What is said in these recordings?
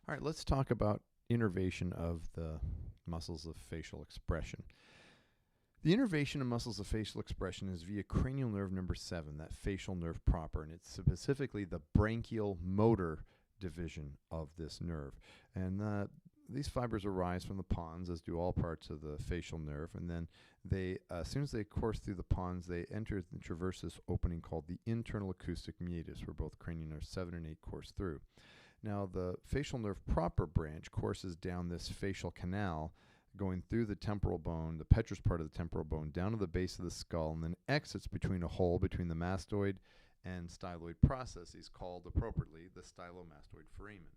All right, let's talk about innervation of the muscles of facial expression. The innervation of muscles of facial expression is via cranial nerve number 7, that facial nerve proper, and it's specifically the branchial motor division of this nerve. And these fibers arise from the pons, as do all parts of the facial nerve, and then they, as soon as they course through the pons, they enter and traverse this opening called the internal acoustic meatus, where both cranial nerves 7 and 8 course through. Now, the facial nerve proper branch courses down this facial canal, going through the temporal bone, the petrous part of the temporal bone, down to the base of the skull, and then exits between a hole between the mastoid and styloid processes called appropriately the stylomastoid foramen.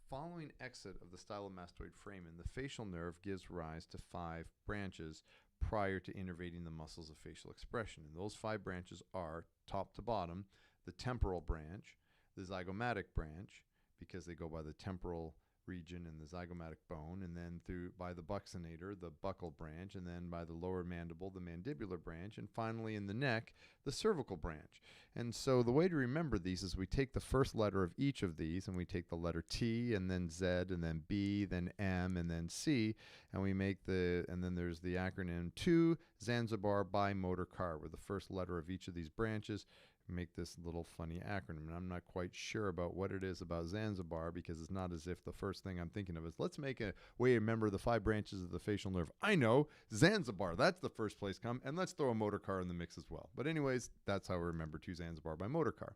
Following exit of the stylomastoid foramen, the facial nerve gives rise to 5 branches prior to innervating the muscles of facial expression. And those 5 branches are, top to bottom, the temporal branch, the zygomatic branch, because they go by the temporal region and the zygomatic bone, and then through by the buccinator, the buccal branch, and then by the lower mandible, the mandibular branch, and finally in the neck, the cervical branch. And so the way to remember these is we take the first letter of each of these, and we take the letter T, and then Z, and then B, then M, and then C, and we make and then there's the acronym to Zanzibar Bimotor Car, where the first letter of each of these branches make this little funny acronym. And I'm not quite sure about what it is about Zanzibar, because it's not as if the first thing I'm thinking of is let's make a way to remember the 5 branches of the facial nerve. I know, Zanzibar, that's the first place come, and let's throw a motor car in the mix as well. But anyways, that's how we remember to Zanzibar Bimotor Car.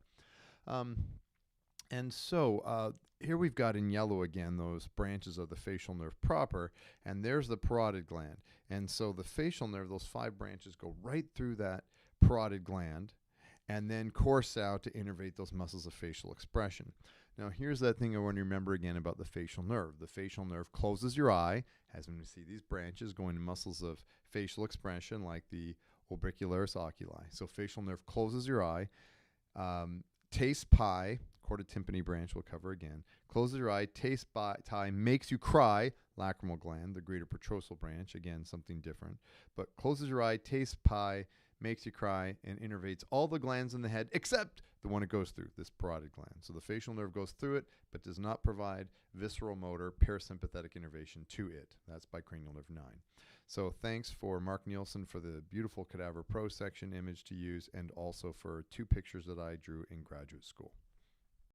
And so here we've got in yellow again those branches of the facial nerve proper, and there's the parotid gland. And so the facial nerve, those 5 branches go right through that parotid gland, and then course out to innervate those muscles of facial expression. Now, here's that thing I want to remember again about the facial nerve. The facial nerve closes your eye, as when we see these branches going to muscles of facial expression like the orbicularis oculi. So facial nerve closes your eye. Taste pie, chorda tympani branch we'll cover again. Closes your eye, taste pie, makes you cry, lacrimal gland, the greater petrosal branch, again, something different. But closes your eye, taste pie, makes you cry, and innervates all the glands in the head except the one it goes through, this parotid gland. So the facial nerve goes through it, but does not provide visceral motor parasympathetic innervation to it. That's by cranial nerve 9. So thanks for Mark Nielsen for the beautiful Cadaver Pro section image to use, and also for 2 pictures that I drew in graduate school.